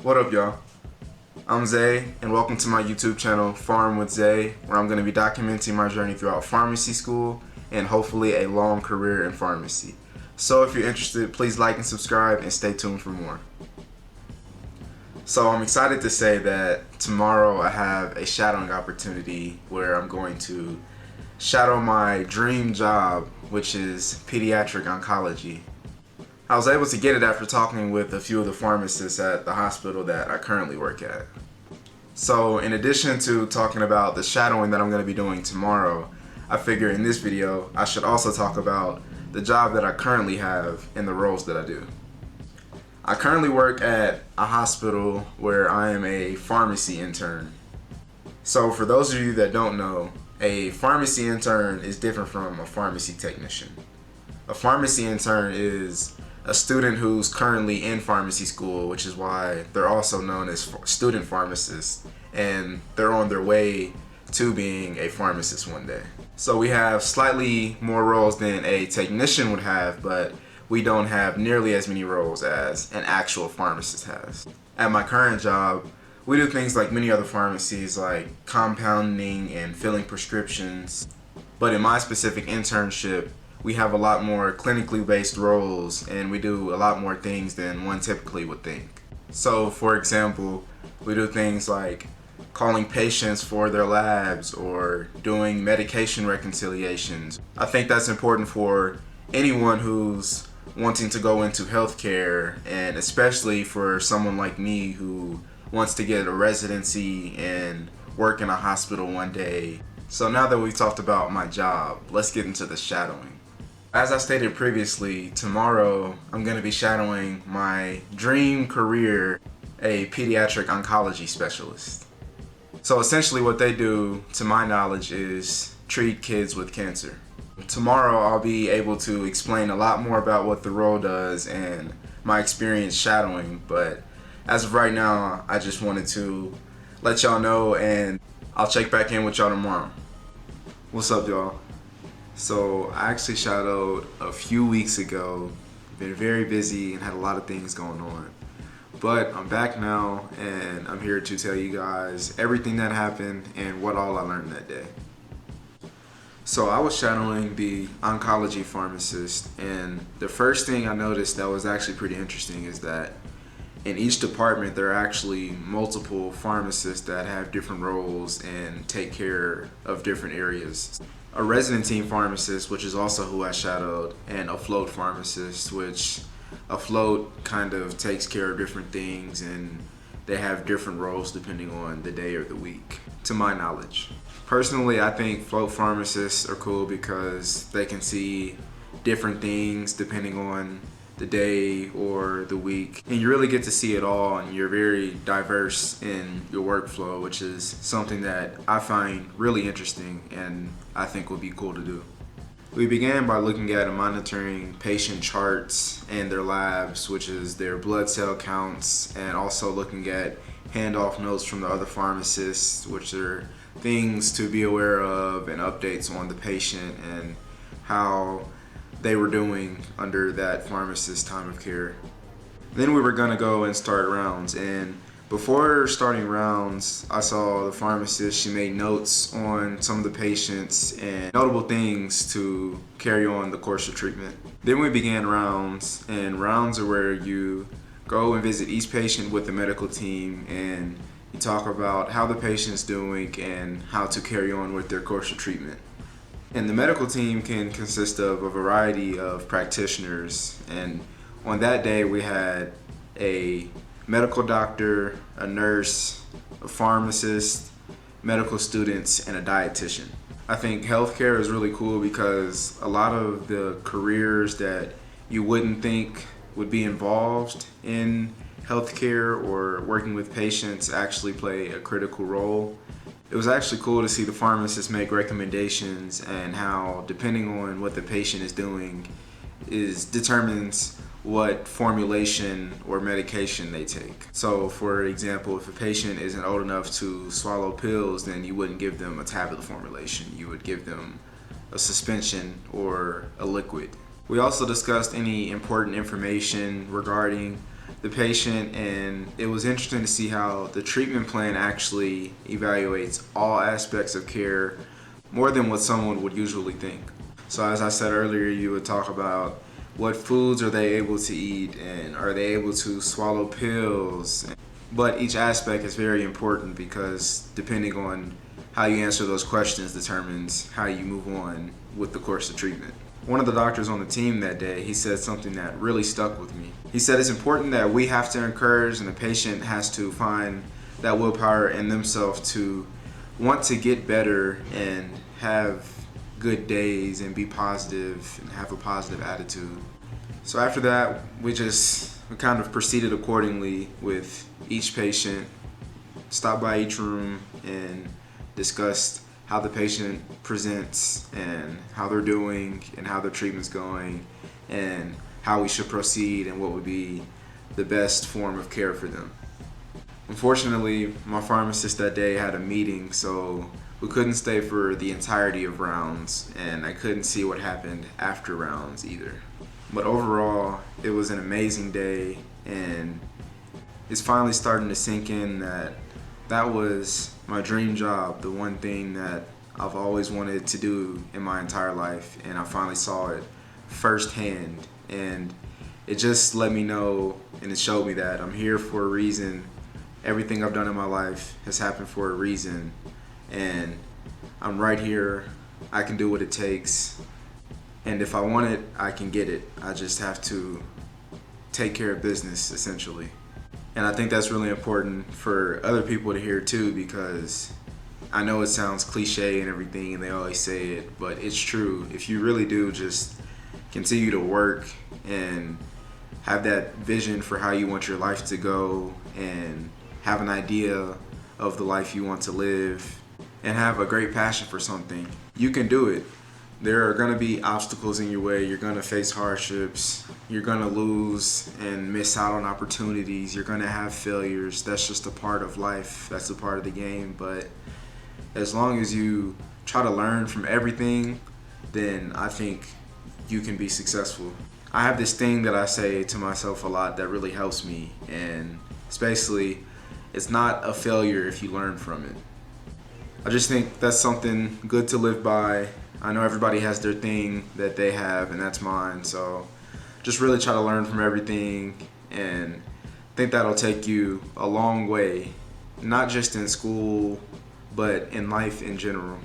What up, y'all? I'm Zay, and welcome to my YouTube channel, Farm with Zay, where I'm going to be documenting my journey throughout pharmacy school and hopefully a long career in pharmacy. So if you're interested, please like and subscribe and stay tuned for more. So I'm excited to say that tomorrow I have a shadowing opportunity where I'm going to shadow my dream job, which is pediatric oncology. I was able to get it after talking with a few of the pharmacists at the hospital that I currently work at. So in addition to talking about the shadowing that I'm going to be doing tomorrow, I figure in this video I should also talk about the job that I currently have and the roles that I do. I currently work at a hospital where I am a pharmacy intern. So for those of you that don't know, a pharmacy intern is different from a pharmacy technician. A pharmacy intern is a student who's currently in pharmacy school, which is why they're also known as student pharmacists, and they're on their way to being a pharmacist one day. So we have slightly more roles than a technician would have, but we don't have nearly as many roles as an actual pharmacist has. At my current job, we do things like many other pharmacies, like compounding and filling prescriptions. But in my specific internship, we have a lot more clinically based roles, and we do a lot more things than one typically would think. So for example, we do things like calling patients for their labs or doing medication reconciliations. I think that's important for anyone who's wanting to go into healthcare, and especially for someone like me who wants to get a residency and work in a hospital one day. So now that we've talked about my job, let's get into the shadowing. As I stated previously, tomorrow I'm going to be shadowing my dream career, a pediatric oncology specialist. So essentially what they do, to my knowledge, is treat kids with cancer. Tomorrow I'll be able to explain a lot more about what the role does and my experience shadowing, but as of right now, I just wanted to let y'all know, and I'll check back in with y'all tomorrow. What's up, y'all? So I actually shadowed a few weeks ago, been very busy and had a lot of things going on. But I'm back now, and I'm here to tell you guys everything that happened and what all I learned that day. So I was shadowing the oncology pharmacist, and the first thing I noticed that was actually pretty interesting is that in each department there are actually multiple pharmacists that have different roles and take care of different areas. A resident team pharmacist, which is also who I shadowed, and a float pharmacist, which a float kind of takes care of different things, and they have different roles depending on the day or the week, to my knowledge. Personally, I think float pharmacists are cool because they can see different things depending on the day or the week, and you really get to see it all, and you're very diverse in your workflow, which is something that I find really interesting and I think would be cool to do. We began by looking at and monitoring patient charts and their labs, which is their blood cell counts, and also looking at handoff notes from the other pharmacists, which are things to be aware of and updates on the patient and how they were doing under that pharmacist's time of care. Then we were gonna go and start rounds, and before starting rounds, I saw the pharmacist, she made notes on some of the patients and notable things to carry on the course of treatment. Then we began rounds, and rounds are where you go and visit each patient with the medical team, and you talk about how the patient's doing and how to carry on with their course of treatment. And the medical team can consist of a variety of practitioners, and on that day we had a medical doctor, a nurse, a pharmacist, medical students, and a dietitian. I think healthcare is really cool because a lot of the careers that you wouldn't think would be involved in healthcare or working with patients actually play a critical role. It was actually cool to see the pharmacist make recommendations and how, depending on what the patient is doing, determines what formulation or medication they take. So for example, if a patient isn't old enough to swallow pills, then you wouldn't give them a tablet formulation. You would give them a suspension or a liquid. We also discussed any important information regarding the patient, and it was interesting to see how the treatment plan actually evaluates all aspects of care more than what someone would usually think. So as I said earlier, you would talk about what foods are they able to eat and are they able to swallow pills. But each aspect is very important because depending on how you answer those questions determines how you move on with the course of treatment. One of the doctors on the team that day, he said something that really stuck with me. He said it's important that we have to encourage and the patient has to find that willpower in themselves to want to get better and have good days and be positive and have a positive attitude. So after that, we kind of proceeded accordingly with each patient, stopped by each room and discussed how the patient presents and how they're doing and how their treatment's going and how we should proceed and what would be the best form of care for them. Unfortunately, my pharmacist that day had a meeting, so we couldn't stay for the entirety of rounds, and I couldn't see what happened after rounds either. But overall, it was an amazing day, and it's finally starting to sink in that that was my dream job, the one thing that I've always wanted to do in my entire life, and I finally saw it firsthand. And it just let me know, and it showed me that I'm here for a reason. Everything I've done in my life has happened for a reason, and I'm right here. I can do what it takes, and if I want it, I can get it. I just have to take care of business, essentially. And I think that's really important for other people to hear too, because I know it sounds cliche and everything, and they always say it, but it's true. If you really do just continue to work and have that vision for how you want your life to go and have an idea of the life you want to live and have a great passion for something, you can do it. There are going to be obstacles in your way. You're going to face hardships. You're going to lose and miss out on opportunities. You're going to have failures. That's just a part of life. That's a part of the game. But as long as you try to learn from everything, then I think you can be successful. I have this thing that I say to myself a lot that really helps me, and it's basically, it's not a failure if you learn from it. I just think that's something good to live by. I know everybody has their thing that they have, and that's mine. So just really try to learn from everything, and I think that'll take you a long way, not just in school, but in life in general.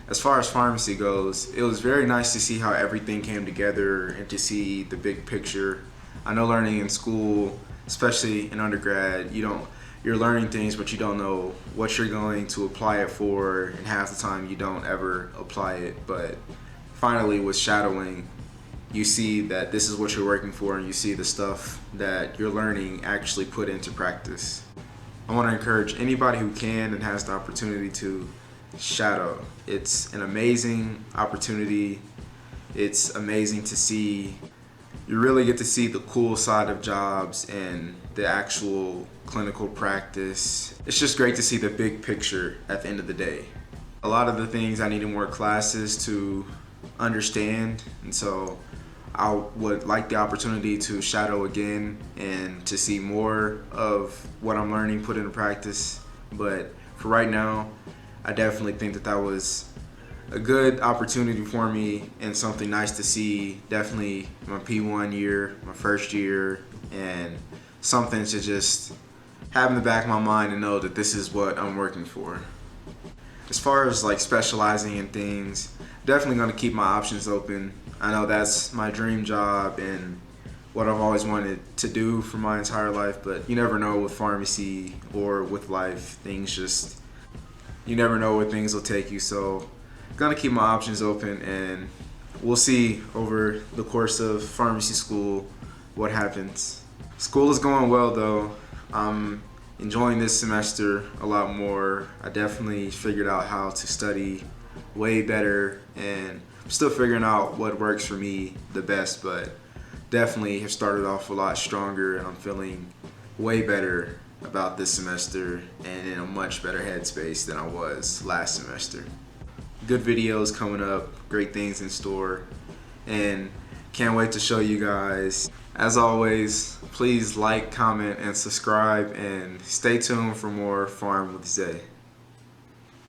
As far as pharmacy goes, it was very nice to see how everything came together and to see the big picture. I know learning in school, especially in undergrad, you're learning things, but you don't know what you're going to apply it for, and half the time you don't ever apply it. But finally with shadowing, you see that this is what you're working for, and you see the stuff that you're learning actually put into practice. I want to encourage anybody who can and has the opportunity to shadow. It's an amazing opportunity. It's amazing to see. You really get to see the cool side of jobs and the actual clinical practice. It's just great to see the big picture at the end of the day. A lot of the things I needed more classes to understand, and so I would like the opportunity to shadow again and to see more of what I'm learning put into practice. But for right now, I definitely think that that was a good opportunity for me and something nice to see. Definitely my P1 year, my first year, and something to just have in the back of my mind and know that this is what I'm working for. As far as like specializing in things, definitely going to keep my options open. I know that's my dream job and what I've always wanted to do for my entire life, but you never know with pharmacy or with life. You never know where things will take you, so gonna keep my options open, and we'll see over the course of pharmacy school what happens. School is going well though. I'm enjoying this semester a lot more. I definitely figured out how to study way better, and I'm still figuring out what works for me the best, but definitely have started off a lot stronger, and I'm feeling way better about this semester and in a much better headspace than I was last semester. Good videos coming up, great things in store, and can't wait to show you guys. As always, Please like, comment, and subscribe, and stay tuned for more Farm with Zay.